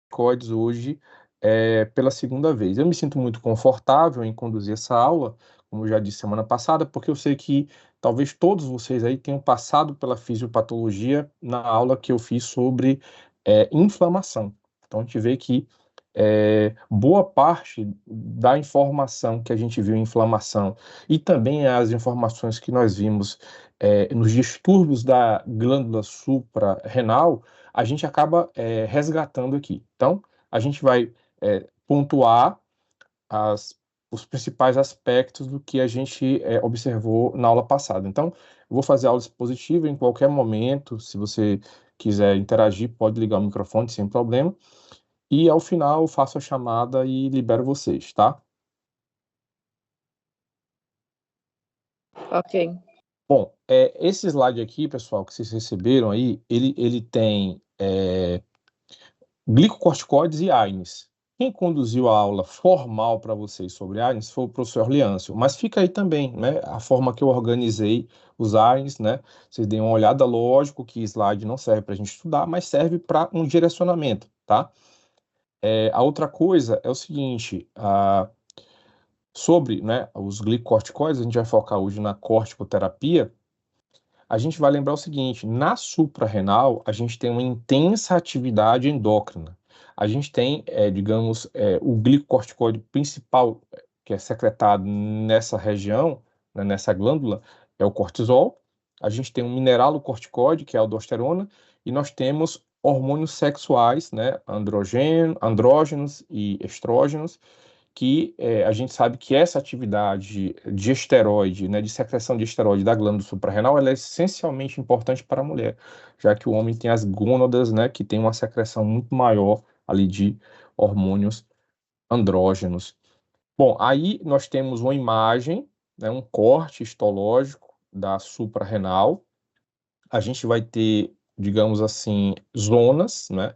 glicocorticoides hoje pela segunda vez. Eu me sinto muito confortável em conduzir essa aula, como eu já disse semana passada, porque eu sei que talvez todos vocês aí tenham passado pela fisiopatologia na aula que eu fiz sobre inflamação. Então, a gente vê que boa parte da informação que a gente viu em inflamação e também as informações que nós vimos nos distúrbios da glândula suprarrenal, a gente acaba resgatando aqui. Então, a gente vai pontuar os principais aspectos do que a gente observou na aula passada. Então, eu vou fazer aula expositiva em qualquer momento. Se você quiser interagir, pode ligar o microfone sem problema. E ao final eu faço a chamada e libero vocês, tá? Ok. Bom, esse slide aqui, pessoal, que vocês receberam aí, ele tem glicocorticoides e AINES. Quem conduziu a aula formal para vocês sobre AINES foi o professor Leâncio, mas fica aí também, né, a forma que eu organizei os AINES, né, vocês deem uma olhada, lógico que slide não serve para a gente estudar, mas serve para um direcionamento, tá? A outra coisa é o seguinte, sobre, né, os glicocorticoides, a gente vai focar hoje na corticoterapia. A gente vai lembrar o seguinte: na suprarrenal, a gente tem uma intensa atividade endócrina. A gente tem, digamos, o glicocorticoide principal que é secretado nessa região, né, nessa glândula, é o cortisol. A gente tem um mineralocorticoide, que é a aldosterona, e nós temos hormônios sexuais, né, andrógenos e estrógenos, que a gente sabe que essa atividade de esteroide, né, de secreção de esteroide da glândula suprarrenal, ela é essencialmente importante para a mulher, já que o homem tem as gônadas, né, que tem uma secreção muito maior ali de hormônios andrógenos. Bom, aí nós temos uma imagem, né, um corte histológico da suprarrenal. A gente vai ter, digamos assim, zonas, né?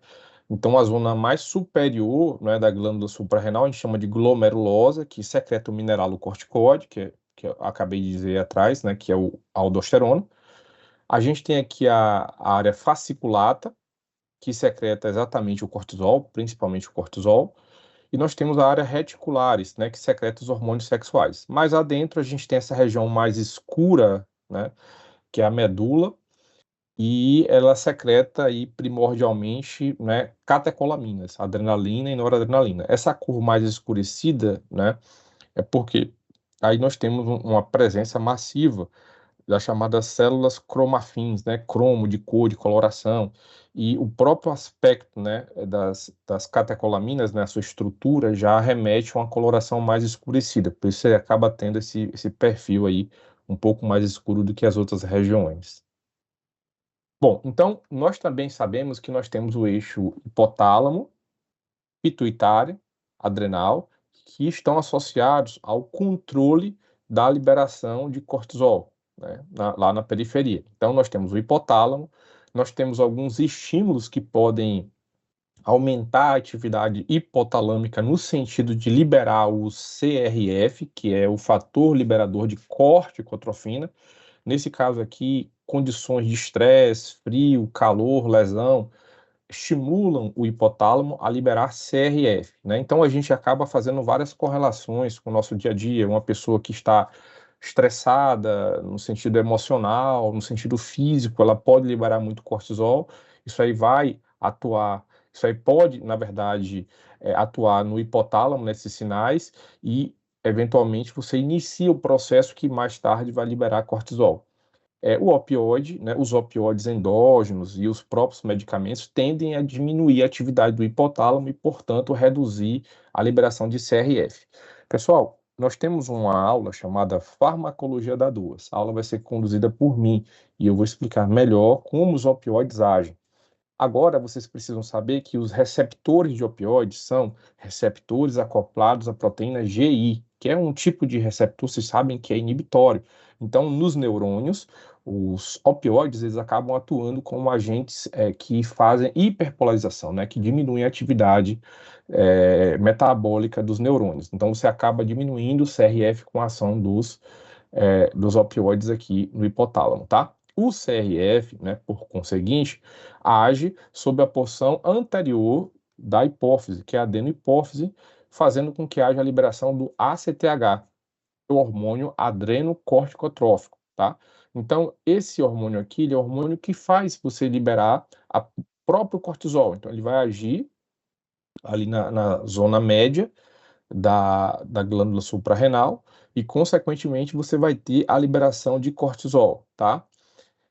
Então, a zona mais superior, né, da glândula suprarrenal, a gente chama de glomerulosa, que secreta o mineralocorticoide, que eu acabei de dizer atrás, né, que é a aldosterona. A gente tem aqui a área fasciculata, que secreta exatamente o cortisol, principalmente o cortisol. E nós temos a área reticulares, né, que secreta os hormônios sexuais. Mais adentro, a gente tem essa região mais escura, né, que é a medula, e ela secreta aí primordialmente, né, catecolaminas, adrenalina e noradrenalina. Essa cor mais escurecida, né, é porque aí nós temos uma presença massiva das chamadas células cromafins, né, cromo, de cor, de coloração, e o próprio aspecto, né, das catecolaminas, né, a sua estrutura já remete a uma coloração mais escurecida, por isso você acaba tendo esse perfil aí um pouco mais escuro do que as outras regiões. Bom, então nós também sabemos que nós temos o eixo hipotálamo, pituitário, adrenal, que estão associados ao controle da liberação de cortisol, né, lá na periferia. Então nós temos o hipotálamo, nós temos alguns estímulos que podem aumentar a atividade hipotalâmica no sentido de liberar o CRF, que é o fator liberador de corticotrofina. Nesse caso aqui, condições de estresse, frio, calor, lesão, estimulam o hipotálamo a liberar CRF, né? Então a gente acaba fazendo várias correlações com o nosso dia a dia. Uma pessoa que está estressada no sentido emocional, no sentido físico, ela pode liberar muito cortisol. Isso aí vai atuar, isso aí pode, na verdade, atuar no hipotálamo nesses sinais e eventualmente você inicia o processo que mais tarde vai liberar cortisol. O opioide, né, os opioides endógenos e os próprios medicamentos tendem a diminuir a atividade do hipotálamo e, portanto, reduzir a liberação de CRF. Pessoal, nós temos uma aula chamada Farmacologia da Dor. A aula vai ser conduzida por mim e eu vou explicar melhor como os opioides agem. Agora, vocês precisam saber que os receptores de opioides são receptores acoplados à proteína GI, que é um tipo de receptor, vocês sabem que é inibitório. Então, nos neurônios, os opioides eles acabam atuando como agentes que fazem hiperpolarização, né, que diminuem a atividade metabólica dos neurônios. Então, você acaba diminuindo o CRF com a ação dos opioides aqui no hipotálamo, tá? O CRF, né, por conseguinte, age sobre a porção anterior da hipófise, que é a adenohipófise, fazendo com que haja a liberação do ACTH, o hormônio adrenocorticotrófico, tá? Então, esse hormônio aqui, ele é o hormônio que faz você liberar o próprio cortisol. Então, ele vai agir ali na zona média da glândula suprarrenal e, consequentemente, você vai ter a liberação de cortisol, tá?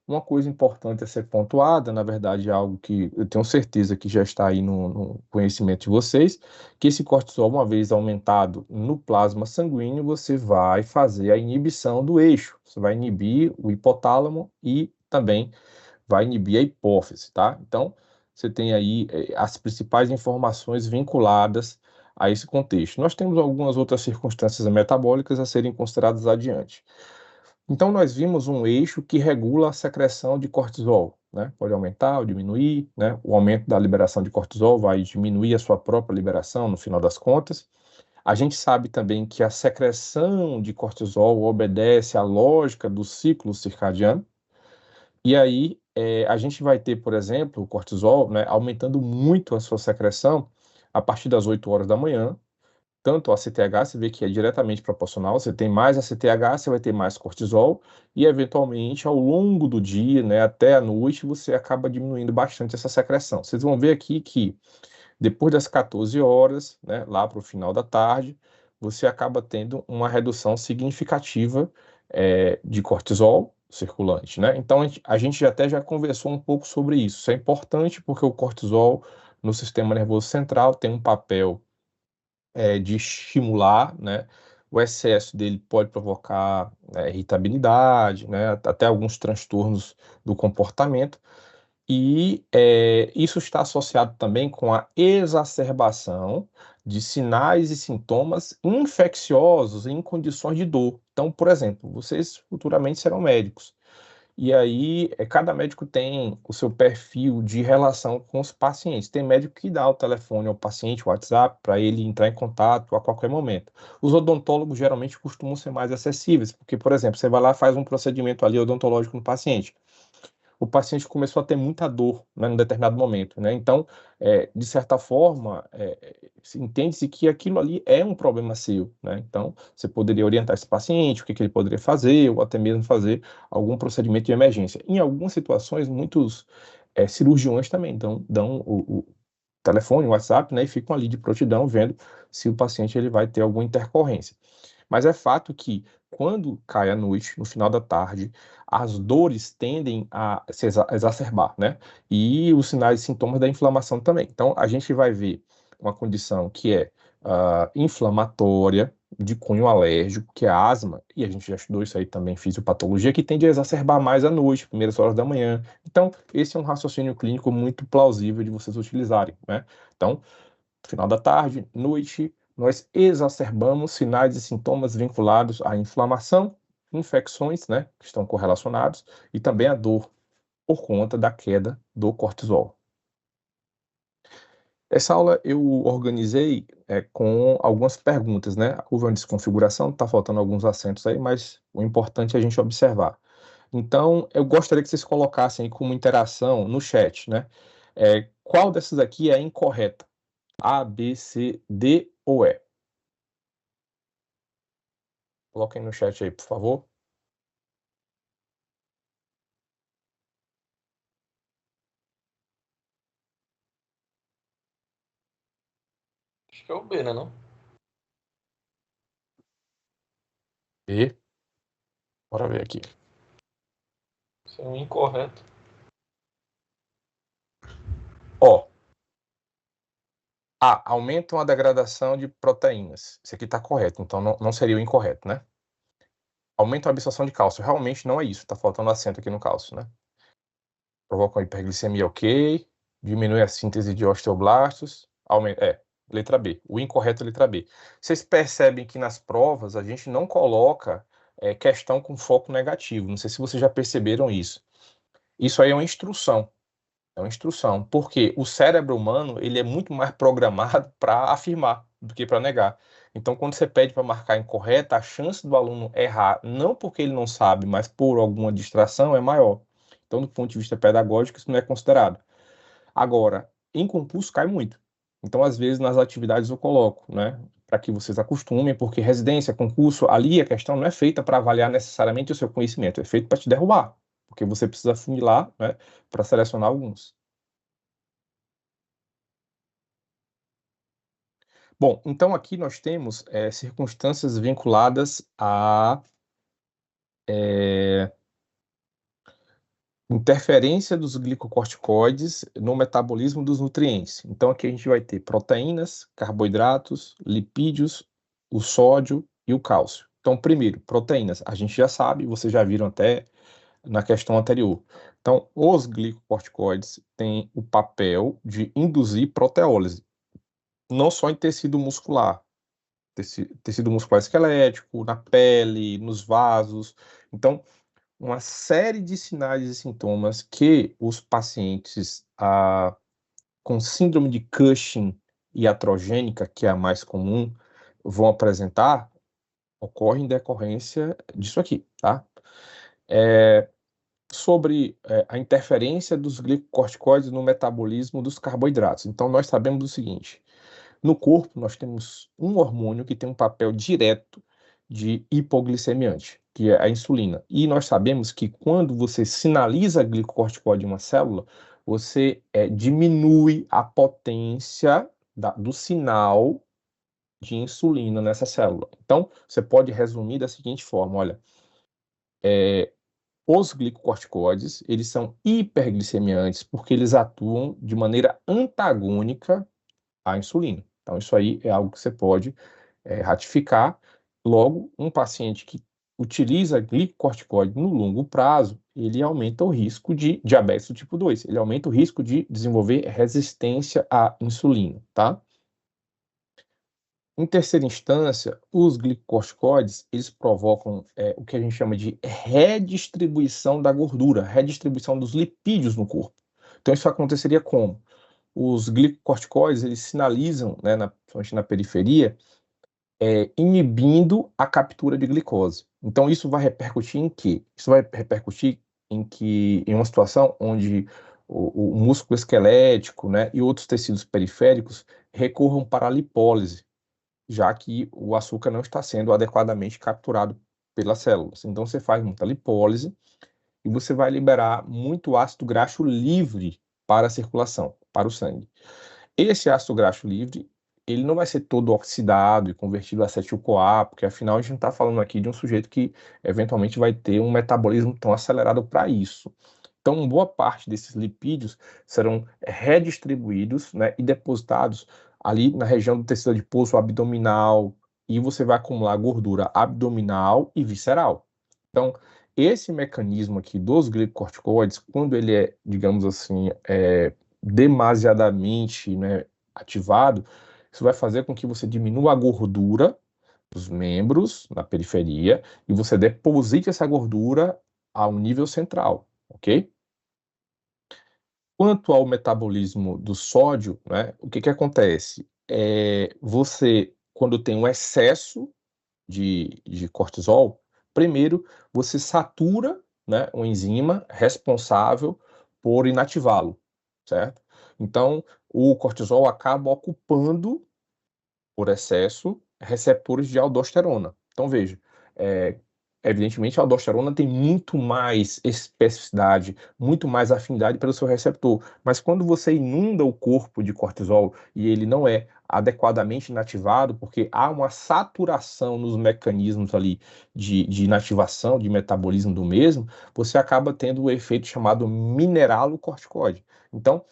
Uma coisa importante a ser pontuada, na verdade, é algo que eu tenho certeza que já está aí no conhecimento de vocês, que esse cortisol, uma vez aumentado no plasma sanguíneo, você vai fazer a inibição do eixo, você vai inibir o hipotálamo e também vai inibir a hipófise, tá? Então, você tem aí as principais informações vinculadas a esse contexto. Nós temos algumas outras circunstâncias metabólicas a serem consideradas adiante. Então, nós vimos um eixo que regula a secreção de cortisol, né? Pode aumentar ou diminuir, né? O aumento da liberação de cortisol vai diminuir a sua própria liberação, no final das contas. A gente sabe também que a secreção de cortisol obedece à lógica do ciclo circadiano, e aí a gente vai ter, por exemplo, o cortisol, né, aumentando muito a sua secreção a partir das 8 horas da manhã. Tanto a CTH, você vê que é diretamente proporcional, você tem mais a CTH, você vai ter mais cortisol, e eventualmente ao longo do dia, né, até a noite, você acaba diminuindo bastante essa secreção. Vocês vão ver aqui que depois das 14 horas, né, lá para o final da tarde, você acaba tendo uma redução significativa de cortisol circulante, né? Então a gente até já conversou um pouco sobre isso. Isso é importante porque o cortisol no sistema nervoso central tem um papel de estimular, né? O excesso dele pode provocar irritabilidade, né? Até alguns transtornos do comportamento, e isso está associado também com a exacerbação de sinais e sintomas infecciosos em condições de dor. Então, por exemplo, vocês futuramente serão médicos. E aí, cada médico tem o seu perfil de relação com os pacientes. Tem médico que dá o telefone ao paciente, o WhatsApp, para ele entrar em contato a qualquer momento. Os odontólogos geralmente costumam ser mais acessíveis, porque, por exemplo, você vai lá e faz um procedimento ali odontológico no paciente. O paciente começou a ter muita dor, né, num determinado momento, né? Então, de certa forma, entende-se que aquilo ali é um problema seu, né? Então, você poderia orientar esse paciente, o que ele poderia fazer, ou até mesmo fazer algum procedimento de emergência. Em algumas situações, muitos cirurgiões também dão o telefone, o WhatsApp, né, e ficam ali de prontidão vendo se o paciente ele vai ter alguma intercorrência. Mas é fato que quando cai a noite, no final da tarde, as dores tendem a se exacerbar, né? E os sinais e sintomas da inflamação também. Então, a gente vai ver uma condição que é inflamatória, de cunho alérgico, que é a asma, e a gente já estudou isso aí também, fisiopatologia, que tende a exacerbar mais à noite, primeiras horas da manhã. Então, esse é um raciocínio clínico muito plausível de vocês utilizarem, né? Então, final da tarde, noite, nós exacerbamos sinais e sintomas vinculados à inflamação, infecções, né, que estão correlacionados, e também a dor por conta da queda do cortisol. Essa aula eu organizei com algumas perguntas, né? Houve uma desconfiguração, está faltando alguns acentos aí, mas o importante é a gente observar. Então, eu gostaria que vocês colocassem aí como interação no chat, né? Qual dessas aqui é incorreta? A, B, C, D ou E? Coloquem no chat aí, por favor. Acho que é o B, né, não? E, bora ver aqui. Isso é um incorreto. Ó, A, aumentam a degradação de proteínas. Isso aqui está correto, então não seria o incorreto, né? Aumenta a absorção de cálcio. Realmente não é isso, está faltando acento aqui no cálcio, né? Provocam hiperglicemia, ok. Diminui a síntese de osteoblastos. Letra B. O incorreto é letra B. Vocês percebem que nas provas a gente não coloca questão com foco negativo. Não sei se vocês já perceberam isso. Isso aí é uma instrução. É uma instrução, porque o cérebro humano ele é muito mais programado para afirmar do que para negar. Então, quando você pede para marcar incorreta, a chance do aluno errar, não porque ele não sabe, mas por alguma distração, é maior. Então, do ponto de vista pedagógico, isso não é considerado. Agora, em concurso cai muito. Então, às vezes, nas atividades eu coloco, né? Para que vocês acostumem, porque residência, concurso, ali a questão não é feita para avaliar necessariamente o seu conhecimento, é feito para te derrubar, porque você precisa funilar, né, para selecionar alguns. Bom, então aqui nós temos circunstâncias vinculadas a interferência dos glicocorticoides no metabolismo dos nutrientes. Então aqui a gente vai ter proteínas, carboidratos, lipídios, o sódio e o cálcio. Então, primeiro, proteínas. A gente já sabe, vocês já viram até na questão anterior. Então, os glicocorticoides têm o papel de induzir proteólise, não só em tecido muscular, tecido muscular esquelético, na pele, nos vasos. Então, uma série de sinais e sintomas que os pacientes com síndrome de Cushing iatrogênica, que é a mais comum, vão apresentar, ocorrem em decorrência disso aqui, tá? Sobre a interferência dos glicocorticoides no metabolismo dos carboidratos. Então, nós sabemos o seguinte: no corpo, nós temos um hormônio que tem um papel direto de hipoglicemiante, que é a insulina. E nós sabemos que quando você sinaliza glicocorticoide em uma célula, você diminui a potência do sinal de insulina nessa célula. Então, você pode resumir da seguinte forma: olha, os glicocorticoides, eles são hiperglicemiantes porque eles atuam de maneira antagônica à insulina. Então, isso aí é algo que você pode ratificar. Logo, um paciente que utiliza glicocorticoide no longo prazo, ele aumenta o risco de diabetes do tipo 2, ele aumenta o risco de desenvolver resistência à insulina, tá? Em terceira instância, os glicocorticoides, eles provocam o que a gente chama de redistribuição da gordura, redistribuição dos lipídios no corpo. Então, isso aconteceria como? Os glicocorticoides, eles sinalizam, né, principalmente na periferia, inibindo a captura de glicose. Então, isso vai repercutir em quê? Isso vai repercutir em uma situação onde o músculo esquelético, né, e outros tecidos periféricos recorram para a lipólise, já que o açúcar não está sendo adequadamente capturado pelas células. Então, você faz muita lipólise e você vai liberar muito ácido graxo livre para a circulação, para o sangue. Esse ácido graxo livre, ele não vai ser todo oxidado e convertido a acetil-CoA, porque afinal a gente não está falando aqui de um sujeito que eventualmente vai ter um metabolismo tão acelerado para isso. Então, boa parte desses lipídios serão redistribuídos, né, e depositados ali na região do tecido adiposo abdominal, e você vai acumular gordura abdominal e visceral. Então, esse mecanismo aqui dos glicocorticoides, quando ele é, digamos assim, demasiadamente, né, ativado, isso vai fazer com que você diminua a gordura dos membros na periferia e você deposite essa gordura a um nível central, ok? Quanto ao metabolismo do sódio, né, o que acontece? Você, quando tem um excesso de cortisol, primeiro você satura, né, uma enzima responsável por inativá-lo, certo? Então, o cortisol acaba ocupando, por excesso, receptores de aldosterona. Então, veja, é, evidentemente a aldosterona tem muito mais especificidade, muito mais afinidade pelo seu receptor, mas quando você inunda o corpo de cortisol e ele não é adequadamente inativado, porque há uma saturação nos mecanismos ali de inativação, de metabolismo do mesmo, você acaba tendo o efeito chamado mineralocorticoide. Então,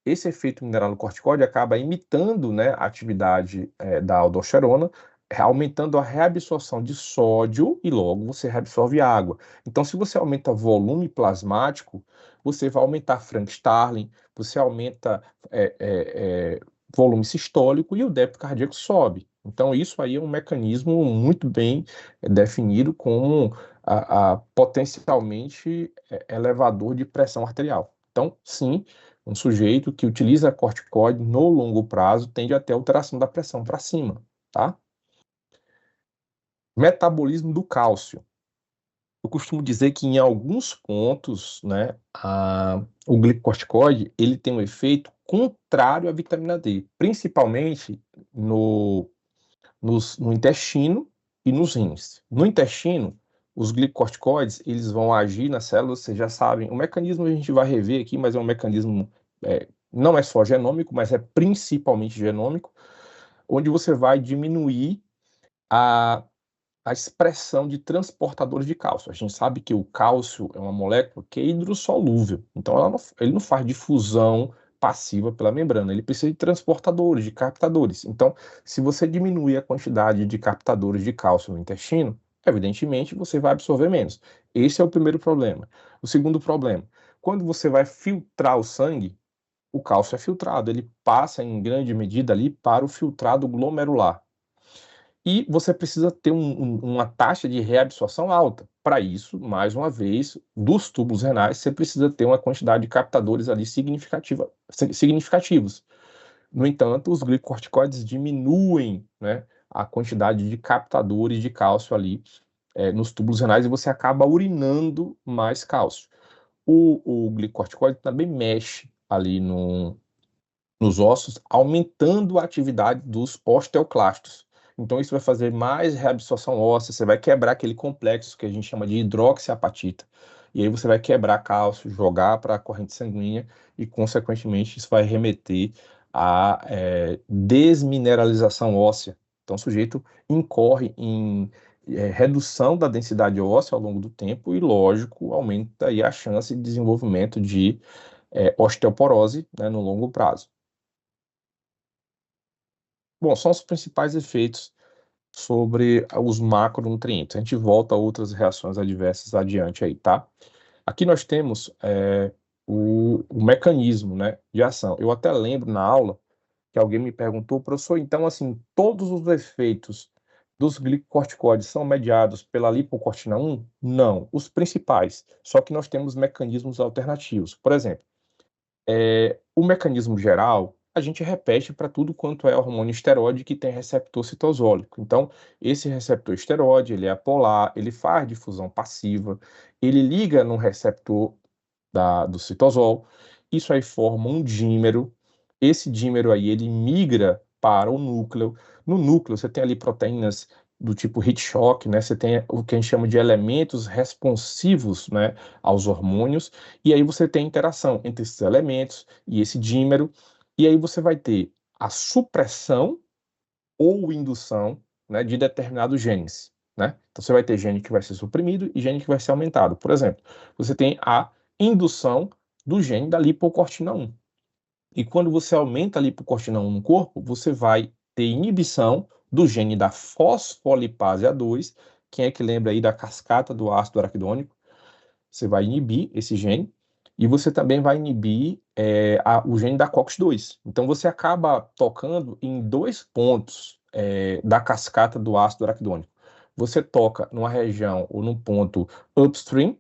esse efeito mineralocorticoide acaba imitando, né, a atividade da aldosterona, aumentando a reabsorção de sódio e logo você reabsorve água. Então, se você aumenta volume plasmático, você vai aumentar Frank Starling, você aumenta volume sistólico e o débito cardíaco sobe. Então, isso aí é um mecanismo muito bem definido como potencialmente elevador de pressão arterial. Então, sim, um sujeito que utiliza corticoide no longo prazo tende a ter alteração da pressão para cima, tá? Metabolismo do cálcio. Eu costumo dizer que em alguns pontos, né, o glicocorticoide ele tem um efeito contrário à vitamina D, principalmente no intestino e nos rins. No intestino, os glicocorticoides, eles vão agir nas células, vocês já sabem, o mecanismo a gente vai rever aqui, mas é um mecanismo, não é só genômico, mas é principalmente genômico, onde você vai diminuir a a expressão de transportadores de cálcio. A gente sabe que o cálcio é uma molécula que é hidrossolúvel, então ele não faz difusão passiva pela membrana, ele precisa de transportadores, de captadores. Então, se você diminuir a quantidade de captadores de cálcio no intestino, evidentemente você vai absorver menos. Esse é o primeiro problema. O segundo problema, quando você vai filtrar o sangue, o cálcio é filtrado, ele passa em grande medida ali para o filtrado glomerular. E você precisa ter uma taxa de reabsorção alta. Para isso, mais uma vez, dos túbulos renais, você precisa ter uma quantidade de captadores ali significativos. No entanto, os glicocorticoides diminuem, né, a quantidade de captadores de cálcio ali nos túbulos renais e você acaba urinando mais cálcio. O glicocorticoide também mexe ali nos ossos, aumentando a atividade dos osteoclastos. Então, isso vai fazer mais reabsorção óssea, você vai quebrar aquele complexo que a gente chama de hidroxiapatita. E aí você vai quebrar cálcio, jogar para a corrente sanguínea e, consequentemente, isso vai remeter à desmineralização óssea. Então, o sujeito incorre em redução da densidade óssea ao longo do tempo e, lógico, aumenta aí a chance de desenvolvimento de osteoporose, né, no longo prazo. Bom, são os principais efeitos sobre os macronutrientes. A gente volta a outras reações adversas adiante aí, tá? Aqui nós temos o mecanismo, né, de ação. Eu até lembro na aula que alguém me perguntou, professor, então, assim, todos os efeitos dos glicocorticoides são mediados pela lipocortina 1? Não, os principais. Só que nós temos mecanismos alternativos. Por exemplo, o mecanismo geral, a gente repete para tudo quanto é hormônio esteroide que tem receptor citosólico. Então, esse receptor esteroide, ele é apolar, ele faz difusão passiva, ele liga no receptor do citosol, isso aí forma um dímero, esse dímero aí, ele migra para o núcleo. No núcleo, você tem ali proteínas do tipo heat shock, né? Você tem o que a gente chama de elementos responsivos, né, aos hormônios, e aí você tem interação entre esses elementos e esse dímero, e aí você vai ter a supressão ou indução, né, de determinados genes, né? Então você vai ter gene que vai ser suprimido e gene que vai ser aumentado. Por exemplo, você tem a indução do gene da lipocortina 1. E quando você aumenta a lipocortina 1 no corpo, você vai ter inibição do gene da fosfolipase A2. Quem é que lembra aí da cascata do ácido araquidônico? Você vai inibir esse gene e você também vai inibir o gene da COX-2. Então você acaba tocando em dois pontos da cascata do ácido araquidônico. Você toca numa região ou num ponto upstream,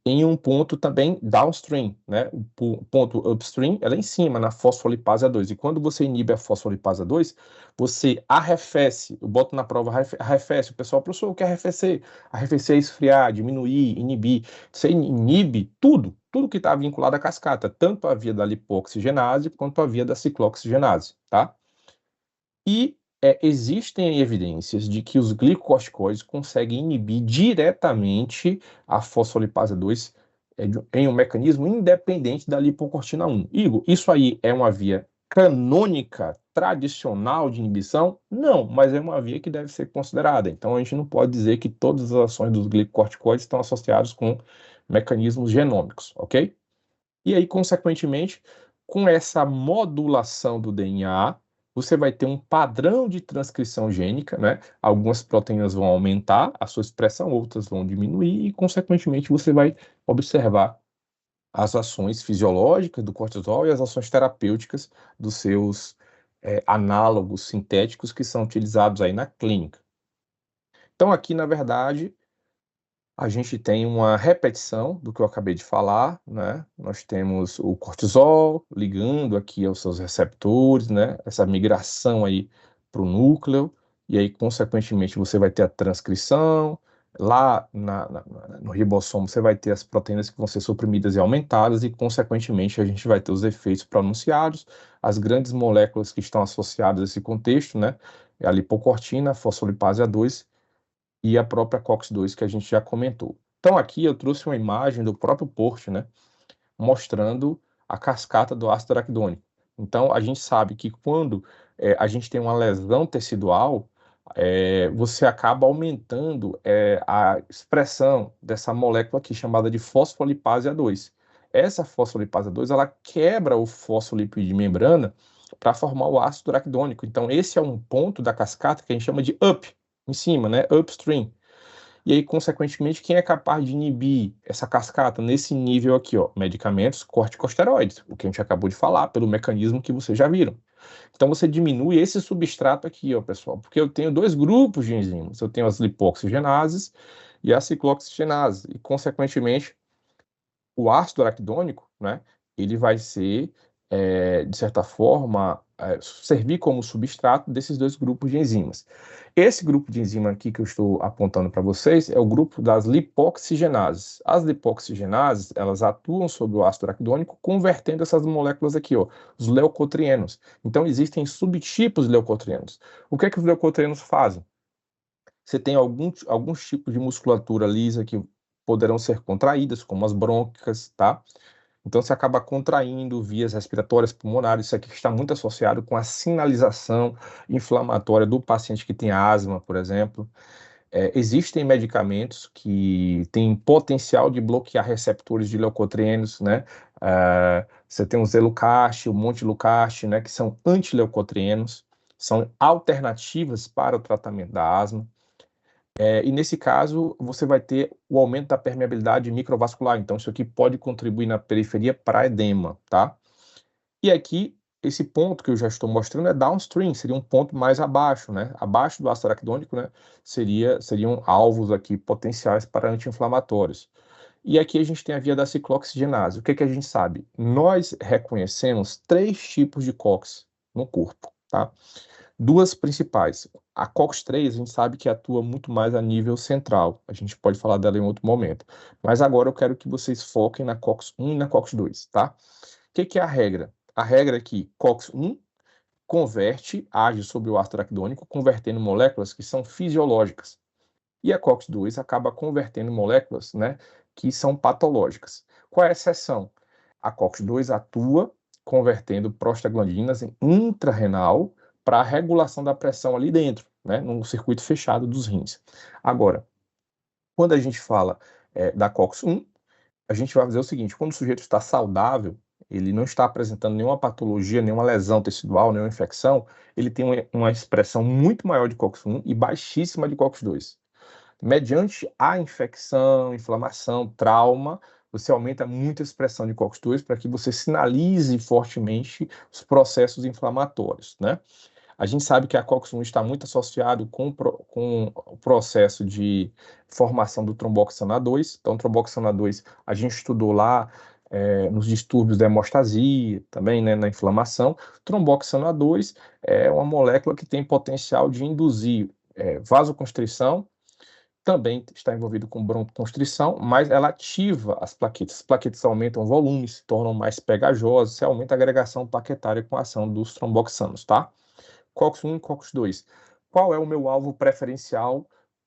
em um ponto também downstream, né? O ponto upstream é lá em cima, na fosfolipase A2. E quando você inibe a fosfolipase A2, você arrefece, eu boto na prova arrefece. O pessoal, professor, o que é arrefecer? Arrefecer é esfriar, diminuir, inibir. Você inibe tudo que está vinculado à cascata, tanto a via da lipoxigenase quanto a via da ciclooxigenase, tá? E existem evidências de que os glicocorticoides conseguem inibir diretamente a fosfolipase 2 em um mecanismo independente da lipocortina 1. Igor, isso aí é uma via canônica, tradicional de inibição? Não, mas é uma via que deve ser considerada. Então a gente não pode dizer que todas as ações dos glicocorticoides estão associadas com mecanismos genômicos, ok? E aí, consequentemente, com essa modulação do DNA, você vai ter um padrão de transcrição gênica, né? Algumas proteínas vão aumentar a sua expressão, outras vão diminuir, e, consequentemente, você vai observar as ações fisiológicas do cortisol e as ações terapêuticas dos seus análogos sintéticos que são utilizados aí na clínica. Então, aqui, na verdade, a gente tem uma repetição do que eu acabei de falar, né? Nós temos o cortisol ligando aqui aos seus receptores, né? Essa migração aí para o núcleo, e aí, consequentemente, você vai ter a transcrição, Lá no ribossomo você vai ter as proteínas que vão ser suprimidas e aumentadas, e, consequentemente, a gente vai ter os efeitos pronunciados, as grandes moléculas que estão associadas a esse contexto, né? A lipocortina, a fosfolipase A2 e a própria COX-2, que a gente já comentou. Então, aqui eu trouxe uma imagem do próprio post, né? Mostrando a cascata do ácido araquidônico. Então, a gente sabe que quando a gente tem uma lesão tecidual, você acaba aumentando a expressão dessa molécula aqui, chamada de fosfolipase A2. Essa fosfolipase A2, ela quebra o fosfolípido de membrana para formar o ácido araquidônico. Então, esse é um ponto da cascata que a gente chama de up, em cima, né? Upstream. E aí, consequentemente, quem é capaz de inibir essa cascata nesse nível aqui, ó? Medicamentos corticosteroides, o que a gente acabou de falar, pelo mecanismo que vocês já viram. Então, você diminui esse substrato aqui, ó, pessoal, porque eu tenho dois grupos de enzimas. Eu tenho as lipoxigenases e as ciclooxigenases. E, consequentemente, o ácido araquidônico, né, ele vai ser, de certa forma, servir como substrato desses dois grupos de enzimas. Esse grupo de enzima aqui que eu estou apontando para vocês é o grupo das lipoxigenases. As lipoxigenases, elas atuam sobre o ácido araquidônico, convertendo essas moléculas aqui, ó, os leucotrienos. Então, existem subtipos de leucotrienos. O que é que os leucotrienos fazem? Você tem alguns tipos de musculatura lisa que poderão ser contraídas, como as brônquicas, tá? Então, você acaba contraindo vias respiratórias pulmonares. Isso aqui está muito associado com a sinalização inflamatória do paciente que tem asma, por exemplo. Existem medicamentos que têm potencial de bloquear receptores de leucotrienos, né? Você tem o Zelucast, o Montelukast, né? Que são antileucotrienos, são alternativas para o tratamento da asma. E nesse caso, você vai ter o aumento da permeabilidade microvascular. Então, isso aqui pode contribuir na periferia para edema, tá? E aqui, esse ponto que eu já estou mostrando é downstream, seria um ponto mais abaixo, né? Abaixo do ácido araquidônico, né? Seriam alvos aqui potenciais para anti-inflamatórios. E aqui a gente tem a via da ciclooxigenase. O que que a gente sabe? Nós reconhecemos 3 tipos de COX no corpo, tá? Duas principais. A COX-3, a gente sabe que atua muito mais a nível central. A gente pode falar dela em outro momento. Mas agora eu quero que vocês foquem na COX-1 e na COX-2, tá? O que que é a regra? A regra é que COX-1 age sobre o ácido araquidônico, convertendo moléculas que são fisiológicas. E a COX-2 acaba convertendo moléculas, né, que são patológicas. Qual é a exceção? A COX-2 atua convertendo prostaglandinas em intrarrenal para a regulação da pressão ali dentro, né, num circuito fechado dos rins. Agora, quando a gente fala da COX-1, a gente vai fazer o seguinte: quando o sujeito está saudável, ele não está apresentando nenhuma patologia, nenhuma lesão tecidual, nenhuma infecção, ele tem uma expressão muito maior de COX-1 e baixíssima de COX-2. Mediante a infecção, inflamação, trauma, você aumenta muito a expressão de COX-2 para que você sinalize fortemente os processos inflamatórios, né? A gente sabe que a COX-1 está muito associado com o processo de formação do tromboxano A2. Então, tromboxano A2 a gente estudou lá nos distúrbios da hemostasia, também, né, na inflamação. Tromboxano A2 é uma molécula que tem potencial de induzir vasoconstrição, também está envolvido com broncoconstrição, mas ela ativa as plaquetas. As plaquetas aumentam o volume, se tornam mais pegajosas, você aumenta a agregação plaquetária com a ação dos tromboxanos, tá? COX-1 e COX-2. Qual é o meu alvo preferencial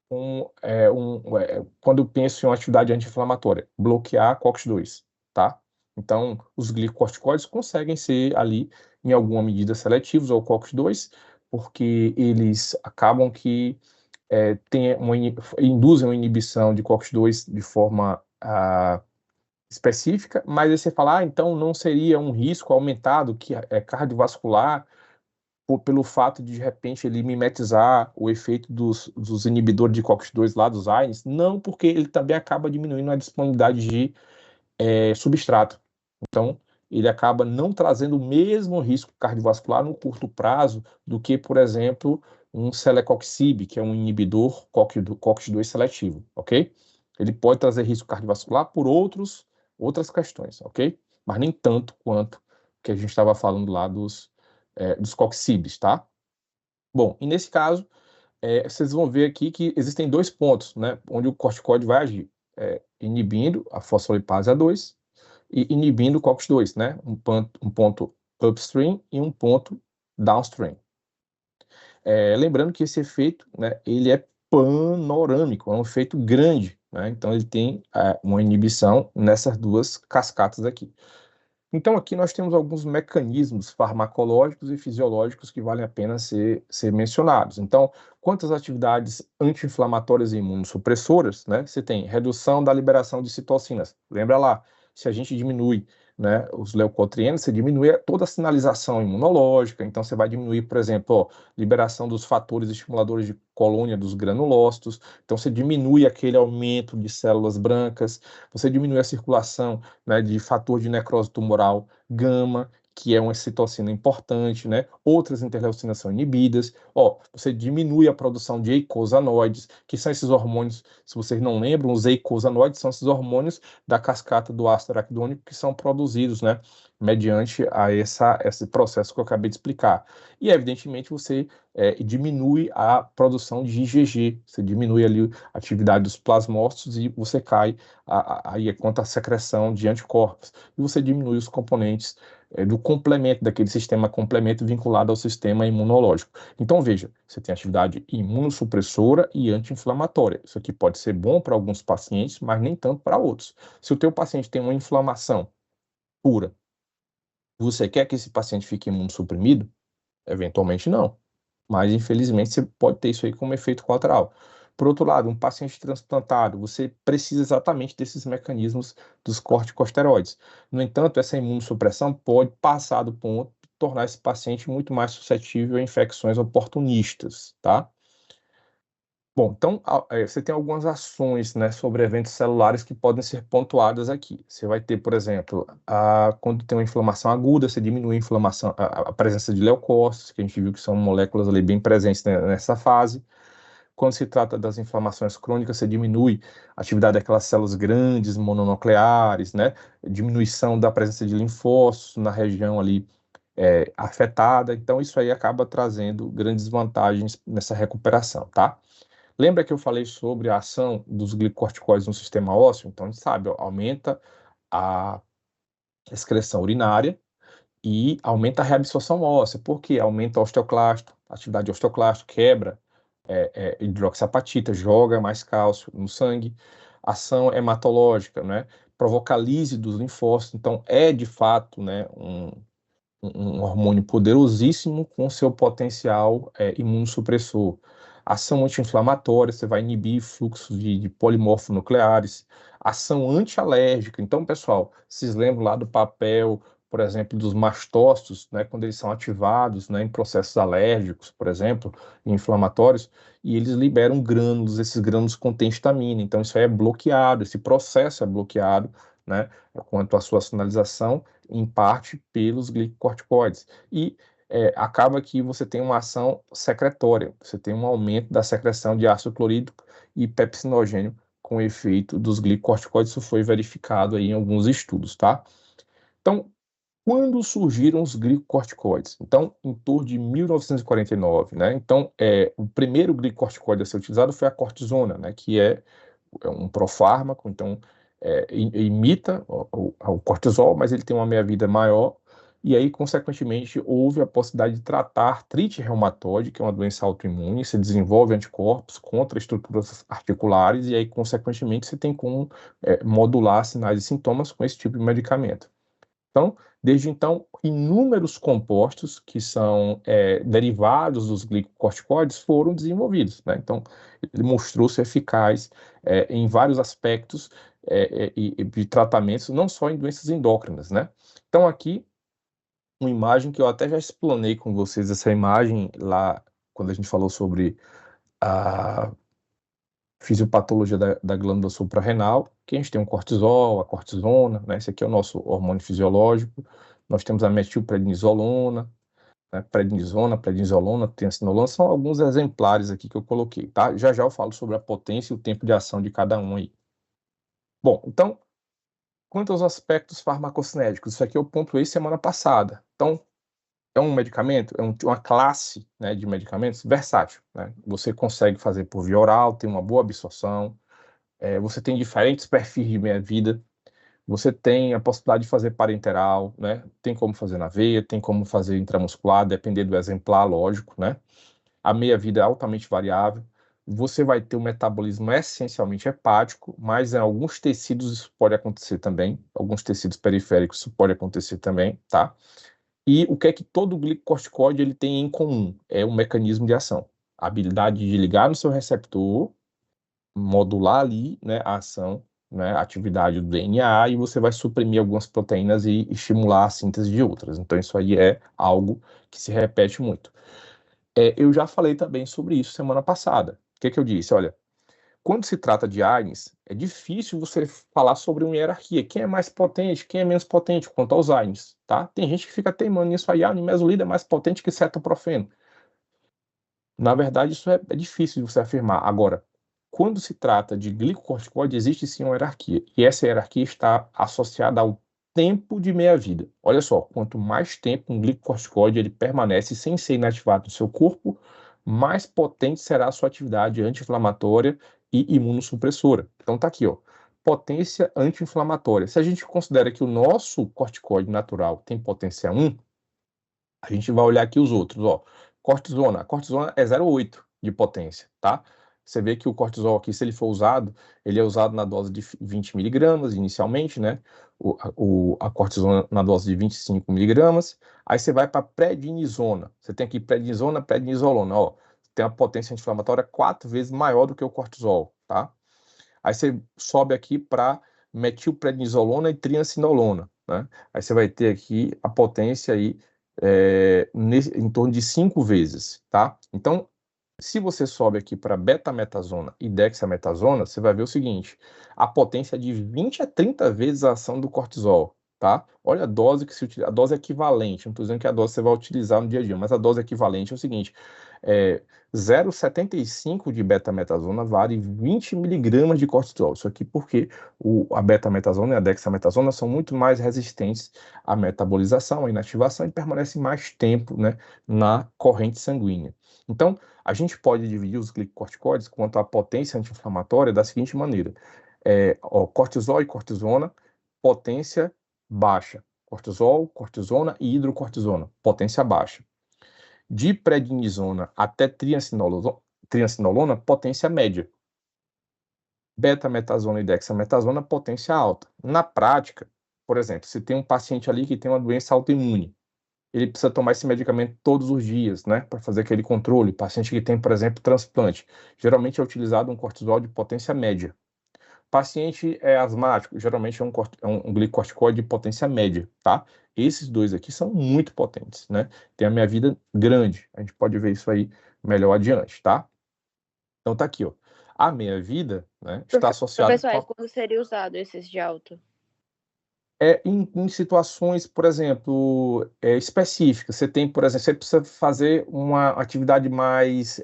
quando eu penso em uma atividade anti-inflamatória? Bloquear COX-2, tá? Então, os glicocorticoides conseguem ser ali, em alguma medida, seletivos ao COX-2, porque eles acabam que induzem uma inibição de COX-2 de forma específica, mas aí você fala, então não seria um risco aumentado que é cardiovascular pelo fato de repente, ele mimetizar o efeito dos inibidores de COX-2 lá dos AINES? Não, porque ele também acaba diminuindo a disponibilidade de substrato. Então, ele acaba não trazendo o mesmo risco cardiovascular no curto prazo do que, por exemplo, um celecoxib, que é um inibidor COX-2 seletivo, ok? Ele pode trazer risco cardiovascular por outras questões, ok? Mas nem tanto quanto que a gente estava falando lá dos COX-CIBs, tá? Bom, e nesse caso, vocês vão ver aqui que existem dois pontos, né, onde o corticoide vai agir, inibindo a fosfolipase A2 e inibindo o COX-2, né, um ponto upstream e um ponto downstream. Lembrando que esse efeito, né, ele é panorâmico, é um efeito grande, né, então ele tem uma inibição nessas duas cascatas aqui. Então, aqui nós temos alguns mecanismos farmacológicos e fisiológicos que valem a pena ser mencionados. Então, quantas atividades anti-inflamatórias e imunossupressoras, né? Você tem redução da liberação de citocinas. Lembra lá, se a gente diminui, né, os leucotrienos, você diminui toda a sinalização imunológica. Então, você vai diminuir, por exemplo, liberação dos fatores estimuladores de colônia dos granulócitos. Então, você diminui aquele aumento de células brancas, você diminui a circulação, né, de fator de necrose tumoral gama, que é uma citocina importante, né? Outras interleucinas são inibidas. Você diminui a produção de eicosanoides, que são esses hormônios, se vocês não lembram, os eicosanoides são esses hormônios da cascata do ácido araquidônico que são produzidos, né, mediante esse processo que eu acabei de explicar. E, evidentemente, você diminui a produção de IgG, você diminui ali a atividade dos plasmócitos e você cai aí quanto à secreção de anticorpos. E você diminui os componentes do complemento, daquele sistema complemento vinculado ao sistema imunológico. Então, veja, você tem atividade imunossupressora e anti-inflamatória. Isso aqui pode ser bom para alguns pacientes, mas nem tanto para outros. Se o teu paciente tem uma inflamação pura, você quer que esse paciente fique imunossuprimido? Eventualmente não. Mas, infelizmente, você pode ter isso aí como efeito colateral. Por outro lado, um paciente transplantado, você precisa exatamente desses mecanismos dos corticosteroides. No entanto, essa imunossupressão pode passar do ponto de tornar esse paciente muito mais suscetível a infecções oportunistas, tá? Bom, então, você tem algumas ações, né, sobre eventos celulares que podem ser pontuadas aqui. Você vai ter, por exemplo, quando tem uma inflamação aguda, você diminui a inflamação, a presença de leucócitos, que a gente viu que são moléculas ali bem presentes, né, nessa fase. Quando se trata das inflamações crônicas, você diminui a atividade daquelas células grandes, mononucleares, né, diminuição da presença de linfócitos na região ali afetada. Então, isso aí acaba trazendo grandes vantagens nessa recuperação, tá? Lembra que eu falei sobre a ação dos glicocorticoides no sistema ósseo? Então, a gente sabe, aumenta a excreção urinária e aumenta a reabsorção óssea, porque aumenta o osteoclasto, a atividade de osteoclasto, quebra hidroxiapatita, joga mais cálcio no sangue, ação hematológica, né? Provoca lise dos linfócitos, então é de fato, né, um hormônio poderosíssimo com seu potencial imunossupressor. Ação anti-inflamatória, você vai inibir fluxo de polimorfonucleares. Ação anti-alérgica. Então, pessoal, vocês lembram lá do papel, por exemplo, dos mastócitos, né, quando eles são ativados, né, em processos alérgicos, por exemplo, inflamatórios, e eles liberam grânulos, esses grânulos contêm histamina. Então, isso aí é bloqueado, esse processo é bloqueado, né, quanto à sua sinalização, em parte pelos glicocorticoides. E acaba que você tem uma ação secretória, você tem um aumento da secreção de ácido clorídrico e pepsinogênio com efeito dos glicocorticoides. Isso foi verificado aí em alguns estudos, tá? Então, quando surgiram os glicocorticoides? Então, em torno de 1949, né? Então, o primeiro glicocorticoide a ser utilizado foi a cortisona, né? Que é um profármaco, então imita o cortisol, mas ele tem uma meia-vida maior, e aí, consequentemente, houve a possibilidade de tratar artrite reumatoide, que é uma doença autoimune, se desenvolve anticorpos contra estruturas articulares, e aí, consequentemente, você tem como modular sinais e sintomas com esse tipo de medicamento. Então, desde então, inúmeros compostos que são derivados dos glicocorticoides foram desenvolvidos, né? Então, ele mostrou-se eficaz em vários aspectos de tratamentos, não só em doenças endócrinas, né? Então, aqui, uma imagem que eu até já explanei com vocês, essa imagem lá, quando a gente falou sobre a fisiopatologia da glândula suprarrenal, que a gente tem o cortisol, a cortisona, né? Esse aqui é o nosso hormônio fisiológico. Nós temos a metilprednisolona, né? Prednisona, prednisolona, triamcinolona, são alguns exemplares aqui que eu coloquei, tá? Já já eu falo sobre a potência e o tempo de ação de cada um aí. Bom, então, quanto aos aspectos farmacocinéticos, isso aqui eu pontuei semana passada. Então, é um medicamento, uma classe, né, de medicamentos versátil, né? Você consegue fazer por via oral, tem uma boa absorção, você tem diferentes perfis de meia-vida, você tem a possibilidade de fazer parenteral, né? Tem como fazer na veia, tem como fazer intramuscular, dependendo do exemplar, lógico, né? A meia-vida é altamente variável. Você vai ter um metabolismo essencialmente hepático, mas em alguns tecidos isso pode acontecer também, alguns tecidos periféricos isso pode acontecer também, tá? E o que é que todo glicocorticoide ele tem em comum? É um mecanismo de ação. A habilidade de ligar no seu receptor, modular ali, né, a ação, né, a atividade do DNA, e você vai suprimir algumas proteínas e estimular a síntese de outras. Então isso aí é algo que se repete muito. Eu já falei também sobre isso semana passada. O que é que eu disse? Olha, quando se trata de AINES, é difícil você falar sobre uma hierarquia. Quem é mais potente, quem é menos potente, quanto aos AINES, tá? Tem gente que fica teimando nisso aí, a nimesulida é mais potente que cetoprofeno. Na verdade, isso é difícil de você afirmar. Agora, quando se trata de glicocorticoide, existe sim uma hierarquia. E essa hierarquia está associada ao tempo de meia-vida. Olha só, quanto mais tempo um glicocorticoide ele permanece sem ser inativado no seu corpo, mais potente será a sua atividade anti-inflamatória e imunossupressora. Então tá aqui, ó. Potência anti-inflamatória. Se a gente considera que o nosso corticoide natural tem potência 1, a gente vai olhar aqui os outros, ó. Cortisona. A cortisona é 0,8 de potência, tá? Você vê que o cortisol aqui, se ele for usado, ele é usado na dose de 20 miligramas inicialmente, né? A cortisona na dose de 25 miligramas. Aí você vai para prednisona. Você tem aqui prednisona, prednisolona, ó. Tem uma potência anti-inflamatória 4 vezes maior do que o cortisol, tá? Aí você sobe aqui para metilprednisolona e triancinolona, né? Aí você vai ter aqui a potência aí em torno de 5 vezes, tá? Então, se você sobe aqui para betametasona e dexametasona, você vai ver o seguinte, a potência é de 20 a 30 vezes a ação do cortisol, tá? Olha a dose que se utiliza, a dose equivalente, não estou dizendo que a dose você vai utilizar no dia a dia, mas a dose equivalente é o seguinte, 0,75 de betametasona vale 20 miligramas de cortisol. Isso aqui porque a betametasona e a dexametasona são muito mais resistentes à metabolização, à inativação e permanecem mais tempo, né, na corrente sanguínea. Então, a gente pode dividir os glicocorticoides quanto à potência anti-inflamatória da seguinte maneira: cortisol e cortisona, potência baixa. Cortisol, cortisona e hidrocortisona, potência baixa. De prednisona até triancinolona, potência média. Betametasona e dexametasona, potência alta. Na prática, por exemplo, se tem um paciente ali que tem uma doença autoimune, ele precisa tomar esse medicamento todos os dias, né, para fazer aquele controle. Paciente que tem, por exemplo, transplante, geralmente é utilizado um cortisol de potência média. Paciente asmático, geralmente é um glicocorticoide de potência média, tá? Esses dois aqui são muito potentes, né? Tem a minha vida grande, a gente pode ver isso aí melhor adiante, tá? Então tá aqui, ó. A meia vida, né, está associada Professor, com quando seria usado esses de alto? em situações, por exemplo, específicas. Você tem, por exemplo, você precisa fazer uma atividade mais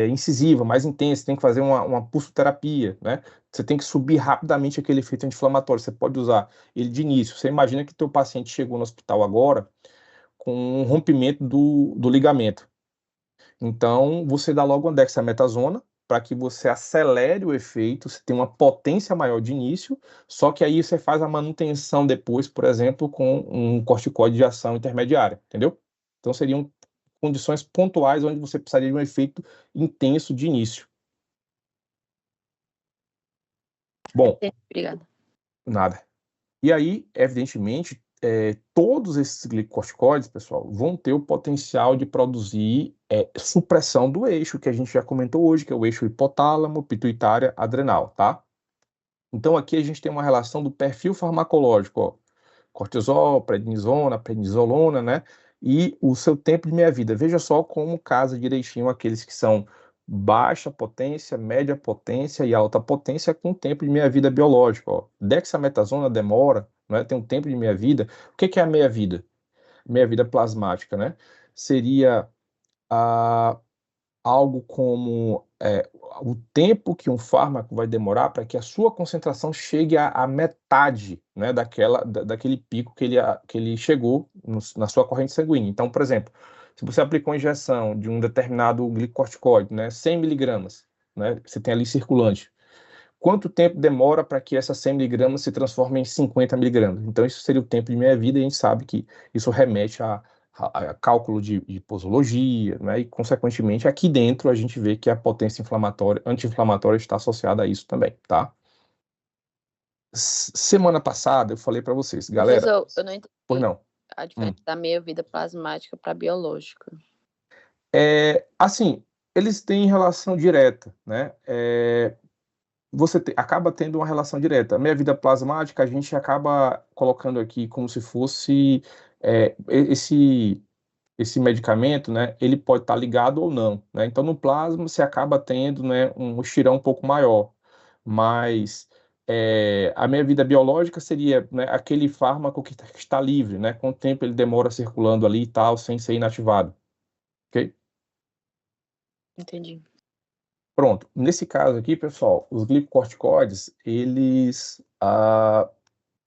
incisiva, mais intensa, tem que fazer uma pulsoterapia, né? Você tem que subir rapidamente aquele efeito anti-inflamatório. Você pode usar ele de início. Você imagina que teu paciente chegou no hospital agora com um rompimento do ligamento. Então, você dá logo uma dexametasona para que você acelere o efeito, você tem uma potência maior de início, só que aí você faz a manutenção depois, por exemplo, com um corticoide de ação intermediária, entendeu? Então, seriam condições pontuais onde você precisaria de um efeito intenso de início. Bom, Obrigada. nada. E aí, evidentemente, todos esses glicocorticoides, pessoal, vão ter o potencial de produzir supressão do eixo, que a gente já comentou hoje, que é o eixo hipotálamo, pituitária, adrenal, tá? Então, aqui a gente tem uma relação do perfil farmacológico, ó, cortisol, prednisona, prednisolona, né? E o seu tempo de meia-vida. Veja só como casa direitinho aqueles que são baixa potência, média potência e alta potência com tempo de meia-vida biológico, ó. Dexametasona demora, né? Tem um tempo de meia-vida. O que é a meia-vida? Meia-vida plasmática, né? Seria algo como o tempo que um fármaco vai demorar para que a sua concentração chegue à metade, né, daquele pico que ele chegou na sua corrente sanguínea. Então, por exemplo, se você aplicou uma injeção de um determinado glicocorticoide, né, 100 miligramas, né, você tem ali circulante, quanto tempo demora para que essas 100 miligramas se transformem em 50 miligramas? Então, isso seria o tempo de meia-vida, e a gente sabe que isso remete a cálculo de posologia, né? E, consequentemente, aqui dentro a gente vê que a potência inflamatória, anti-inflamatória está associada a isso também, tá? Semana passada eu falei para vocês, galera. Professor, eu não Por entendi não. a diferença da meia-vida plasmática para biológica. Assim, eles têm relação direta, né? Acaba tendo uma relação direta. A meia-vida plasmática, a gente acaba colocando aqui como se fosse esse medicamento, né, ele pode estar ligado ou não, né? Então, no plasma, você acaba tendo, né, um estirão um pouco maior, mas a meia-vida biológica seria, né, aquele fármaco que está livre, né? Com o tempo ele demora circulando ali e tal, sem ser inativado, ok? Entendi. Pronto. Nesse caso aqui, pessoal, os glicocorticoides, eles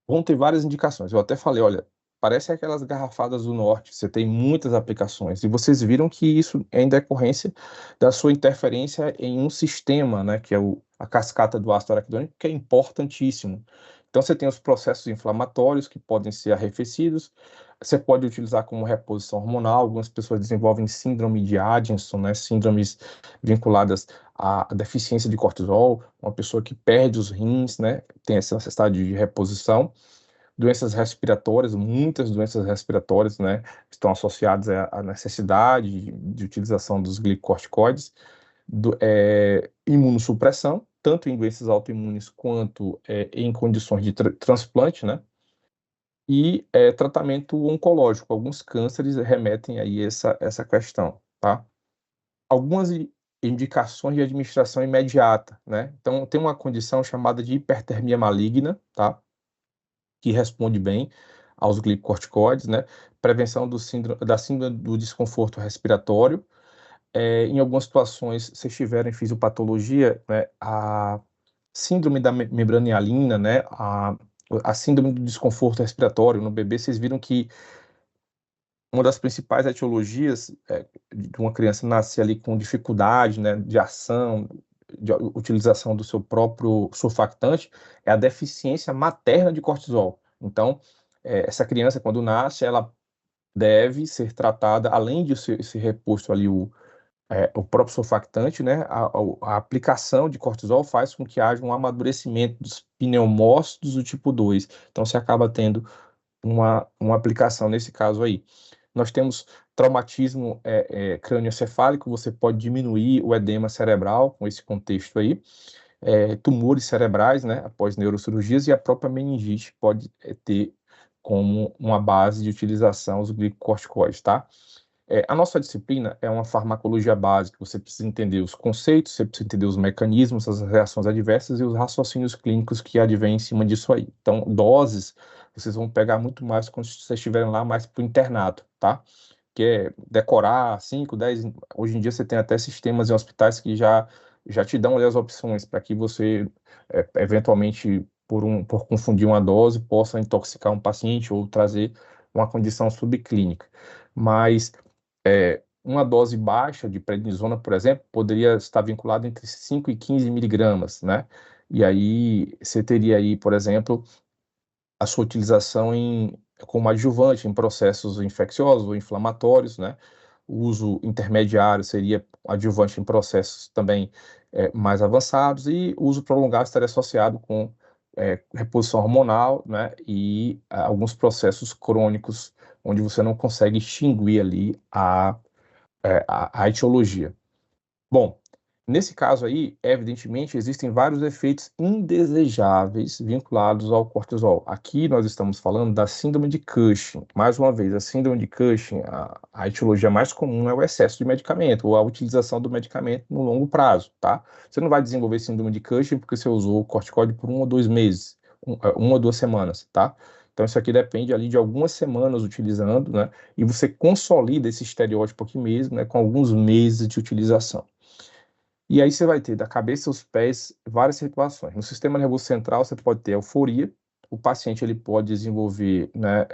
vão ter várias indicações. Eu até falei, olha, parece aquelas garrafadas do norte, você tem muitas aplicações. E vocês viram que isso é em decorrência da sua interferência em um sistema, né, que é a cascata do ácido araquidônico, que é importantíssimo. Então, você tem os processos inflamatórios que podem ser arrefecidos, você pode utilizar como reposição hormonal. Algumas pessoas desenvolvem síndrome de Addison, né, síndromes vinculadas à deficiência de cortisol, uma pessoa que perde os rins, né, tem essa necessidade de reposição. Doenças respiratórias, muitas doenças respiratórias, né, estão associadas à necessidade de utilização dos glicocorticoides. Imunossupressão, tanto em doenças autoimunes quanto em condições de transplante, né? E tratamento oncológico. Alguns cânceres remetem aí essa questão, tá? Algumas indicações de administração imediata, né? Então, tem uma condição chamada de hipertermia maligna, tá? Que responde bem aos glicocorticoides, né? Prevenção da síndrome do desconforto respiratório. Em algumas situações, se estiver em fisiopatologia, né, a síndrome da membrana hialina, né, a síndrome do desconforto respiratório no bebê, vocês viram que uma das principais etiologias de uma criança nascer ali com dificuldade, né, de ação, de utilização do seu próprio surfactante, é a deficiência materna de cortisol. Então, essa criança, quando nasce, ela deve ser tratada, além de ser reposto ali o próprio surfactante, né, a aplicação de cortisol faz com que haja um amadurecimento dos pneumócitos do tipo 2. Então, você acaba tendo uma aplicação nesse caso aí. Nós temos traumatismo crânioencefálico, você pode diminuir o edema cerebral com esse contexto aí. Tumores cerebrais, né, após neurocirurgias, e a própria meningite pode ter como uma base de utilização os glicocorticoides, tá? A nossa disciplina é uma farmacologia básica, você precisa entender os conceitos, você precisa entender os mecanismos, as reações adversas e os raciocínios clínicos que advêm em cima disso aí. Então, doses, vocês vão pegar muito mais quando vocês estiverem lá mais para o internato, tá? Que é decorar 5, 10. Hoje em dia você tem até sistemas em hospitais que já te dão ali as opções para que você, eventualmente, por confundir uma dose, possa intoxicar um paciente ou trazer uma condição subclínica. Mas uma dose baixa de prednisona, por exemplo, poderia estar vinculada entre 5 e 15 miligramas, né? E aí você teria aí, por exemplo, a sua utilização como adjuvante em processos infecciosos ou inflamatórios, né? O uso intermediário seria adjuvante em processos também mais avançados, e o uso prolongado estaria associado com reposição hormonal, né? E alguns processos crônicos onde você não consegue extinguir ali a etiologia. Bom, nesse caso aí, evidentemente, existem vários efeitos indesejáveis vinculados ao cortisol. Aqui nós estamos falando da síndrome de Cushing. Mais uma vez, a síndrome de Cushing, a etiologia mais comum é o excesso de medicamento, ou a utilização do medicamento no longo prazo, tá? Você não vai desenvolver síndrome de Cushing porque você usou o corticoide por 1 ou 2 meses, 1 ou 2 semanas, tá? Então, isso aqui depende ali de algumas semanas utilizando, né? E você consolida esse estereótipo aqui mesmo, né? Com alguns meses de utilização. E aí você vai ter da cabeça aos pés várias situações. No sistema nervoso central, você pode ter euforia, o paciente ele pode desenvolver, né,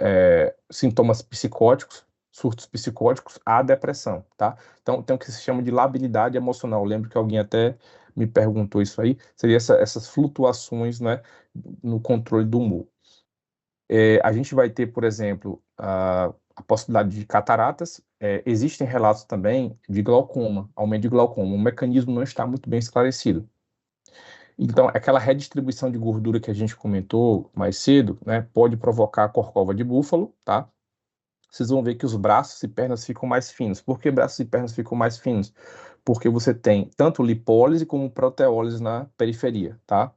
sintomas psicóticos, surtos psicóticos, a depressão, tá? Então, tem o que se chama de labilidade emocional. Eu lembro que alguém até me perguntou isso aí, seria essas flutuações, né, no controle do humor. A gente vai ter, por exemplo, a possibilidade de cataratas. Existem relatos também de glaucoma, aumento de glaucoma. O mecanismo não está muito bem esclarecido. Então, aquela redistribuição de gordura que a gente comentou mais cedo, né, pode provocar corcova de búfalo, tá? Vocês vão ver que os braços e pernas ficam mais finos. Por que braços e pernas ficam mais finos? Porque você tem tanto lipólise como proteólise na periferia, tá?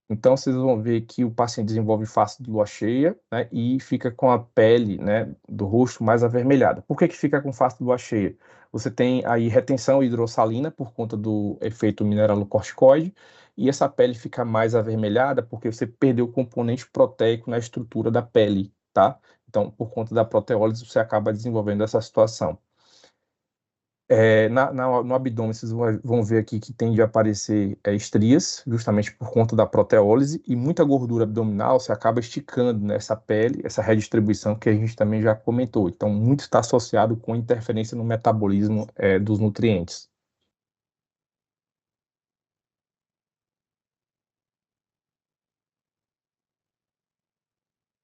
Então, vocês vão ver que o paciente desenvolve face de lua cheia, né, e fica com a pele, né, do rosto mais avermelhada. Por que que fica com face de lua cheia? Você tem aí retenção hidrossalina por conta do efeito mineralocorticoide, e essa pele fica mais avermelhada porque você perdeu o componente proteico na estrutura da pele, tá? Então, por conta da proteólise, você acaba desenvolvendo essa situação. No abdômen, vocês vão ver aqui que tende a aparecer estrias, justamente por conta da proteólise, e muita gordura abdominal, você acaba esticando nessa pele, essa redistribuição que a gente também já comentou. Então, muito está associado com interferência no metabolismo dos nutrientes.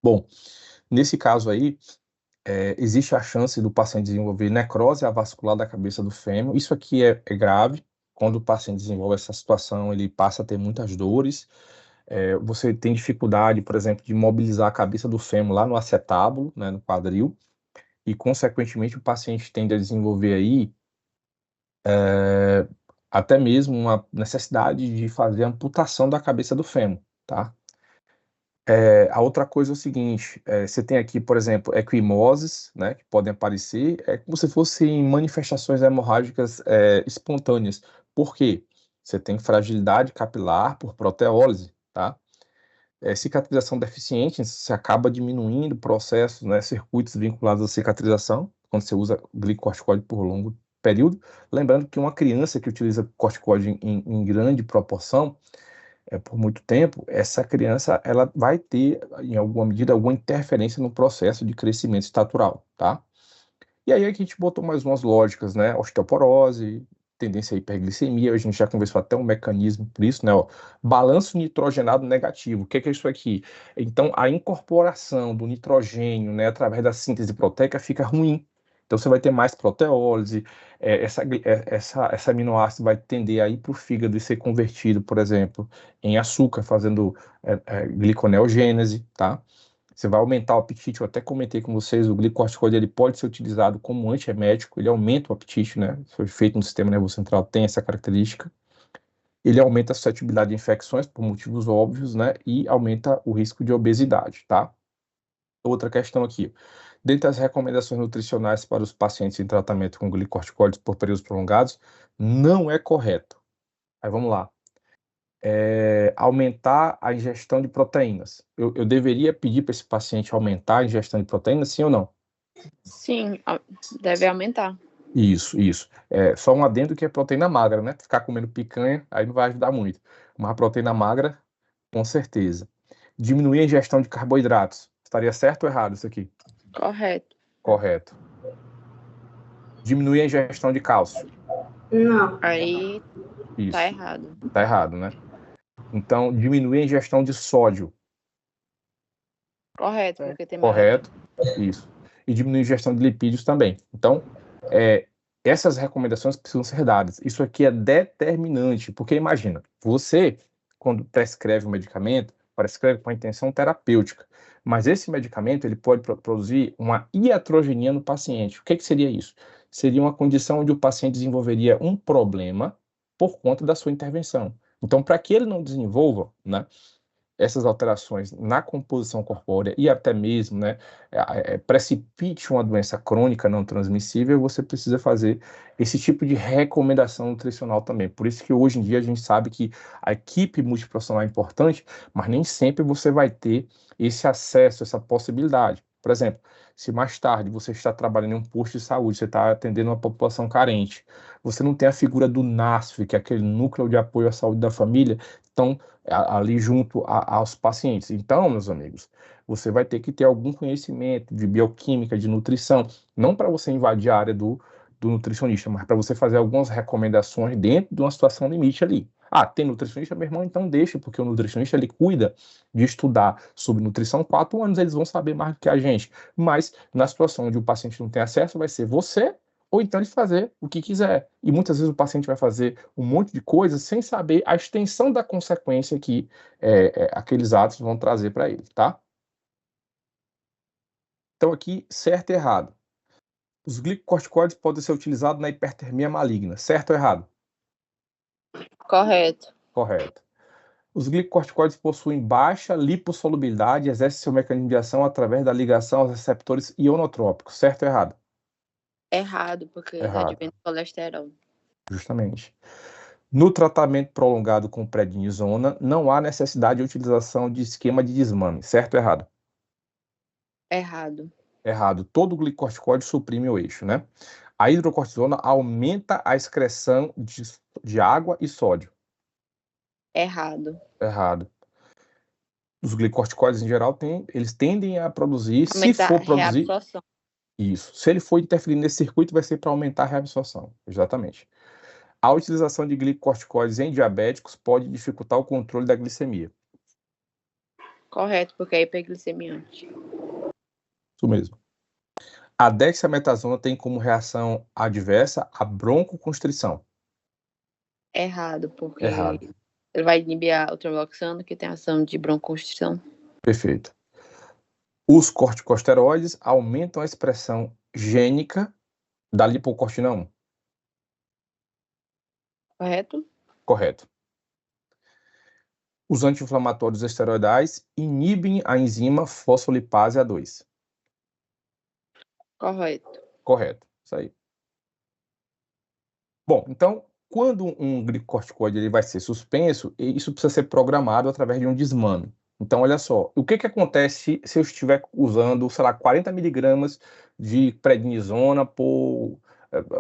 Bom, nesse caso aí, existe a chance do paciente desenvolver necrose avascular da cabeça do fêmur. Isso aqui é grave. Quando o paciente desenvolve essa situação, ele passa a ter muitas dores. Você tem dificuldade, por exemplo, de mobilizar a cabeça do fêmur lá no acetábulo, né, no quadril, e, consequentemente, o paciente tende a desenvolver aí até mesmo uma necessidade de fazer amputação da cabeça do fêmur, tá? A outra coisa é o seguinte, você tem aqui, por exemplo, equimoses, né, que podem aparecer, como se fossem manifestações hemorrágicas espontâneas. Por quê? Você tem fragilidade capilar por proteólise, tá? Cicatrização deficiente, você acaba diminuindo processos, né, circuitos vinculados à cicatrização, quando você usa glicocorticoide por longo período. Lembrando que uma criança que utiliza corticoide em grande proporção, por muito tempo, essa criança ela vai ter, em alguma medida, alguma interferência no processo de crescimento estatural, tá? E aí a gente botou mais umas lógicas, né? Osteoporose, tendência à hiperglicemia, a gente já conversou até um mecanismo por isso, né? Balanço nitrogenado negativo, o que é isso aqui? Então, a incorporação do nitrogênio, né, através da síntese proteica fica ruim. Então, você vai ter mais proteólise, essa aminoácido vai tender a ir para o fígado e ser convertido, por exemplo, em açúcar, fazendo gliconeogênese, tá? Você vai aumentar o apetite. Eu até comentei com vocês, o glicocorticoide ele pode ser utilizado como antiemético, ele aumenta o apetite, né? Foi feito no sistema nervoso central, tem essa característica. Ele aumenta a suscetibilidade de infecções por motivos óbvios, né? E aumenta o risco de obesidade, tá? Outra questão aqui. Dentre as recomendações nutricionais para os pacientes em tratamento com glicocorticoides por períodos prolongados, não é correto. Aí vamos lá. Aumentar a ingestão de proteínas. Eu deveria pedir para esse paciente aumentar a ingestão de proteínas, sim ou não? Sim, deve aumentar. Isso. Só um adendo que é proteína magra, né? Ficar comendo picanha, aí não vai ajudar muito. Mas a proteína magra, com certeza. Diminuir a ingestão de carboidratos. Estaria certo ou errado isso aqui? Correto. Correto. Diminuir a ingestão de cálcio. Não. Aí Isso. tá errado. Tá errado, né? Então, diminuir a ingestão de sódio. Correto, porque tem mais. Correto. Isso. E diminuir a ingestão de lipídios também. Então, essas recomendações precisam ser dadas. Isso aqui é determinante, porque imagina, você, quando prescreve um medicamento, prescreve com a intenção terapêutica, mas esse medicamento ele pode produzir uma iatrogenia no paciente. O que seria isso? Seria uma condição onde o paciente desenvolveria um problema por conta da sua intervenção. Então, para que ele não desenvolva, né, essas alterações na composição corpórea e até mesmo, né, precipite uma doença crônica não transmissível, você precisa fazer esse tipo de recomendação nutricional também. Por isso que hoje em dia a gente sabe que a equipe multiprofissional é importante, mas nem sempre você vai ter esse acesso, essa possibilidade. Por exemplo, se mais tarde você está trabalhando em um posto de saúde, você está atendendo uma população carente, você não tem a figura do NASF, que é aquele núcleo de apoio à saúde da família, então ali junto aos pacientes. Então, meus amigos, você vai ter que ter algum conhecimento de bioquímica, de nutrição, não para você invadir a área do nutricionista, mas para você fazer algumas recomendações dentro de uma situação limite ali. Ah, tem nutricionista, meu irmão? Então deixa, porque o nutricionista ele cuida de estudar sobre nutrição. 4 anos eles vão saber mais do que a gente. Mas na situação onde o paciente não tem acesso, vai ser você ou então ele fazer o que quiser. E muitas vezes o paciente vai fazer um monte de coisas sem saber a extensão da consequência que aqueles atos vão trazer para ele, tá? Então aqui, certo e errado. Os glicocorticoides podem ser utilizados na hipertermia maligna, certo ou errado? Correto. Correto. Os glicocorticoides possuem baixa lipossolubilidade e exercem seu mecanismo de ação através da ligação aos receptores ionotrópicos, certo ou errado? Errado, porque ele Errado. advém do colesterol. Justamente. No tratamento prolongado com prednisona, não há necessidade de utilização de esquema de desmame, certo ou errado? Errado. Errado. Todo glicocorticoide suprime o eixo, né? A hidrocortisona aumenta a excreção de água e sódio. Errado. Errado. Os glicocorticoides, em geral, eles tendem a produzir, se Aumentar for a produzir, reabsorção. isso. Se ele for interferir nesse circuito, vai ser para aumentar a reabsorção. Exatamente. A utilização de glicocorticoides em diabéticos pode dificultar o controle da glicemia. Correto, porque é hiperglicemiante. Isso mesmo. A dexametasona tem como reação adversa a broncoconstrição. Errado, porque Errado. ele vai inibir a ultravoxana, que tem ação de broncoconstrição. Perfeito. Os corticosteroides aumentam a expressão gênica da lipocortina 1. Correto? Correto. Os anti-inflamatórios esteroidais inibem a enzima fosfolipase A2. Correto. Correto. Isso aí. Bom, então, quando um glicocorticoide ele vai ser suspenso, isso precisa ser programado através de um desmame. Então, olha só, o que acontece se eu estiver usando, sei lá, 40 miligramas de prednisona por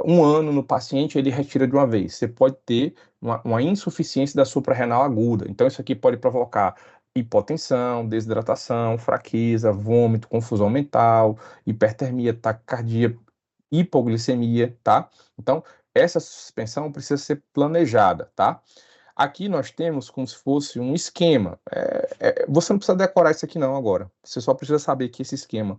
1 ano no paciente, ele retira de uma vez. Você pode ter uma insuficiência da suprarrenal aguda. Então, isso aqui pode provocar hipotensão, desidratação, fraqueza, vômito, confusão mental, hipertermia, taquicardia, hipoglicemia, tá? Então, essa suspensão precisa ser planejada, tá? Aqui nós temos como se fosse um esquema. Você não precisa decorar isso aqui não agora. Você só precisa saber que esse esquema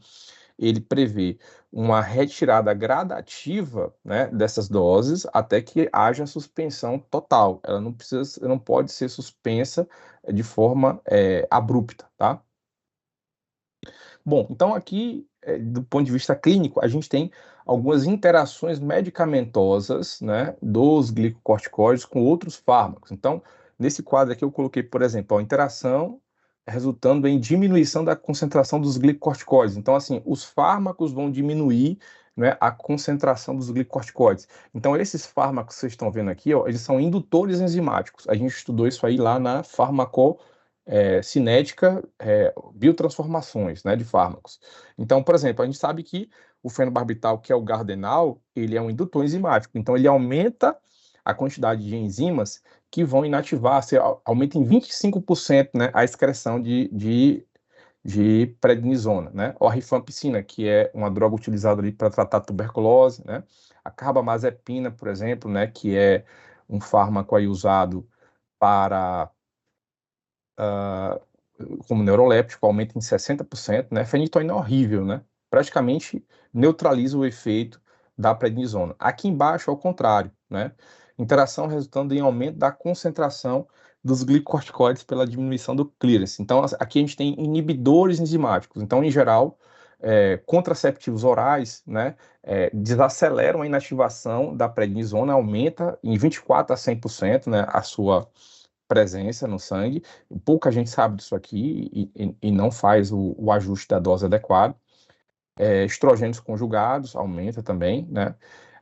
ele prevê uma retirada gradativa, né, dessas doses até que haja suspensão total. Ela não pode ser suspensa de forma abrupta, tá? Bom, então aqui, do ponto de vista clínico, a gente tem algumas interações medicamentosas, né, dos glicocorticoides com outros fármacos. Então, nesse quadro aqui eu coloquei, por exemplo, a interação resultando em diminuição da concentração dos glicocorticoides. Então, assim, os fármacos vão diminuir, né, a concentração dos glicocorticoides. Então, esses fármacos que vocês estão vendo aqui, ó, eles são indutores enzimáticos. A gente estudou isso aí lá na cinética, biotransformações, né, de fármacos. Então, por exemplo, a gente sabe que o fenobarbital, que é o Gardenal, ele é um indutor enzimático, então ele aumenta a quantidade de enzimas que vão inativar, aumenta em 25%, né, a excreção de prednisona, né, ou a rifampicina, que é uma droga utilizada ali para tratar tuberculose, né, a carbamazepina, por exemplo, né, que é um fármaco aí usado para como neuroléptico, aumenta em 60%, né? Fenitoína é horrível, né? Praticamente neutraliza o efeito da prednisona. Aqui embaixo, ao contrário, né? Interação resultando em aumento da concentração dos glicocorticoides pela diminuição do clearance. Então, aqui a gente tem inibidores enzimáticos. Então, em geral, contraceptivos orais, né, desaceleram a inativação da prednisona, aumenta em 24 a 100%, né, a sua presença no sangue. Pouca gente sabe disso aqui e não faz o ajuste da dose adequada. Estrogênios conjugados aumenta também, né?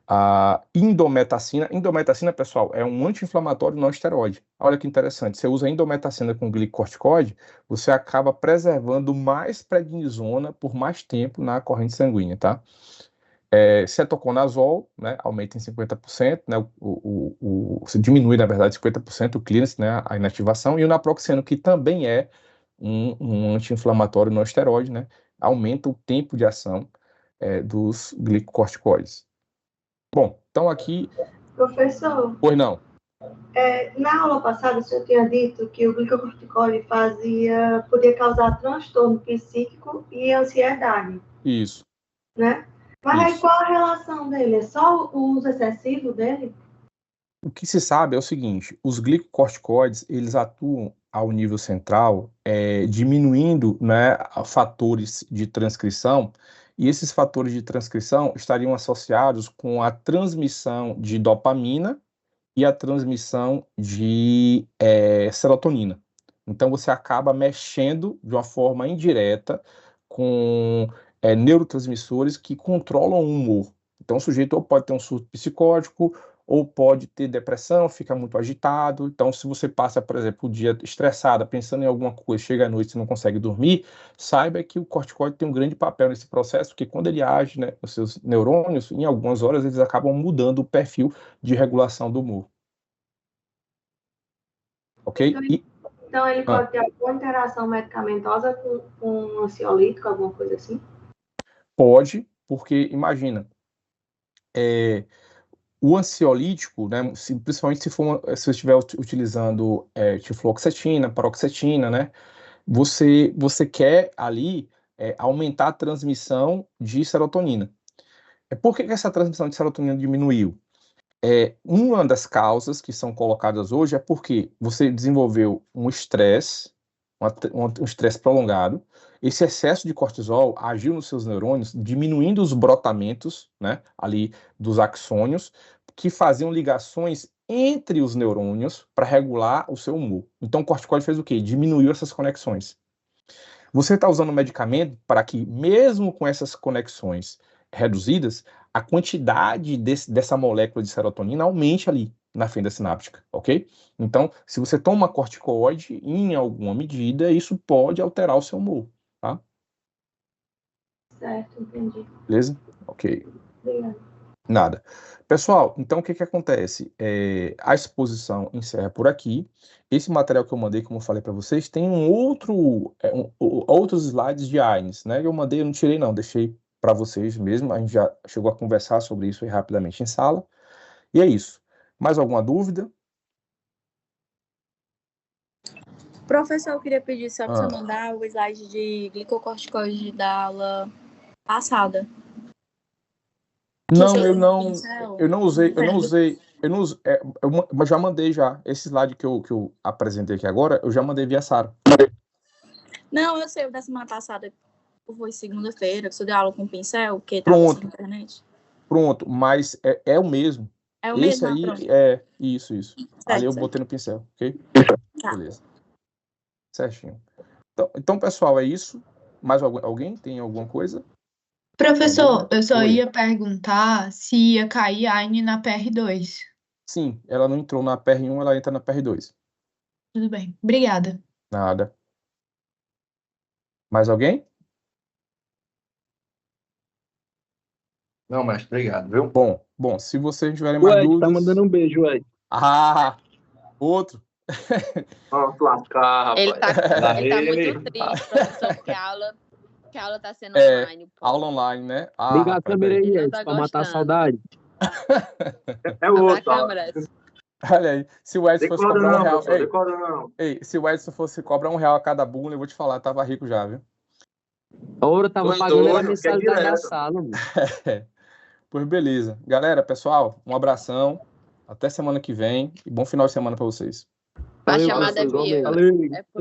A indometacina, pessoal, é um anti-inflamatório não esteroide. Olha que interessante, você usa indometacina com glicocorticoide, você acaba preservando mais prednisona por mais tempo na corrente sanguínea, tá? Cetoconazol, né, aumenta em 50%, né, você diminui, na verdade, 50% o clearance, né, a inativação, e o naproxeno, que também é um anti-inflamatório não esteroide, né, aumenta o tempo de ação dos glicocorticoides. Bom, então aqui... Professor, Pois não. na aula passada o senhor tinha dito que o glicocorticoide podia causar transtorno psíquico e ansiedade, Isso. né? Mas aí Isso. qual a relação dele? É só o uso excessivo dele? O que se sabe é o seguinte, os glicocorticoides, eles atuam ao nível central, diminuindo, né, fatores de transcrição, e esses fatores de transcrição estariam associados com a transmissão de dopamina e a transmissão de serotonina. Então, você acaba mexendo de uma forma indireta com neurotransmissores que controlam o humor. Então, o sujeito ou pode ter um surto psicótico, ou pode ter depressão, fica muito agitado. Então, se você passa, por exemplo, o dia estressado, pensando em alguma coisa, chega à noite e não consegue dormir, saiba que o corticoide tem um grande papel nesse processo, porque quando ele age, né, os seus neurônios, em algumas horas, eles acabam mudando o perfil de regulação do humor. Ok? Então ele pode ter alguma interação medicamentosa com um ansiolítico, alguma coisa assim? Pode, porque imagina, o ansiolítico, né, principalmente se você estiver utilizando tifloxetina, paroxetina, né, você quer ali aumentar a transmissão de serotonina. Por que essa transmissão de serotonina diminuiu? Uma das causas que são colocadas hoje é porque você desenvolveu um estresse, um estresse prolongado, esse excesso de cortisol agiu nos seus neurônios, diminuindo os brotamentos, né, ali dos axônios, que faziam ligações entre os neurônios para regular o seu humor. Então o corticoide fez o quê? Diminuiu essas conexões. Você está usando medicamento para que, mesmo com essas conexões reduzidas, a quantidade dessa molécula de serotonina aumente ali na fenda sináptica, ok? Então, se você toma corticoide, em alguma medida, isso pode alterar o seu humor, tá? Certo, entendi. Beleza? Ok. Obrigada. Nada. Pessoal, então o que acontece? A exposição encerra por aqui. Esse material que eu mandei, como eu falei para vocês, tem outros slides de AINES, né? Eu mandei, eu não tirei não, deixei para vocês mesmo. A gente já chegou a conversar sobre isso aí rapidamente em sala. E é isso. Mais alguma dúvida? Professor, eu queria pedir só para você mandar o slide de glicocorticoide da aula passada. Não, eu não usei, eu já mandei já. Esse slide que eu apresentei aqui agora, eu já mandei via Sara. Não, eu sei, o da semana passada foi segunda-feira, que você deu aula com pincel, que estava na internet. Pronto, mas é o mesmo. É o Esse mesmo? aí Pronto. isso. Certo, Ali eu certo. botei no pincel, ok? Tá. Beleza. Certinho. Então, pessoal, é isso. Mais alguém tem alguma coisa? Professor, eu só Oi. ia perguntar se ia cair a AINE na PR2. Sim, ela não entrou na PR1, ela entra na PR2. Tudo bem. Obrigada. Nada. Mais alguém? Não, mestre, obrigado, viu? Bom, se vocês tiverem mais Ed, dúvidas... tá mandando um beijo, Ed. Ah, outro. Vamos lascar, rapaz. Ele tá muito triste, professor, porque a aula tá sendo online. Pô. Aula online, né? Liga a câmera aí, Ele não Ed, tá pra matar a gostando. saudade. É o outro. câmeras. Olha aí, se o Edson fosse cobrar R$1... Decoda não. Ei, se o Edson fosse cobrar R$1 a cada bula, eu vou te falar, tava rico já, viu? A hora tava Dois pagando doido, a mensalidade que é da direto. sala, mano. Pois beleza. Galera, pessoal, um abração. Até semana que vem. E bom final de semana para vocês. A Valeu, chamada é professor, mil. igualmente. É por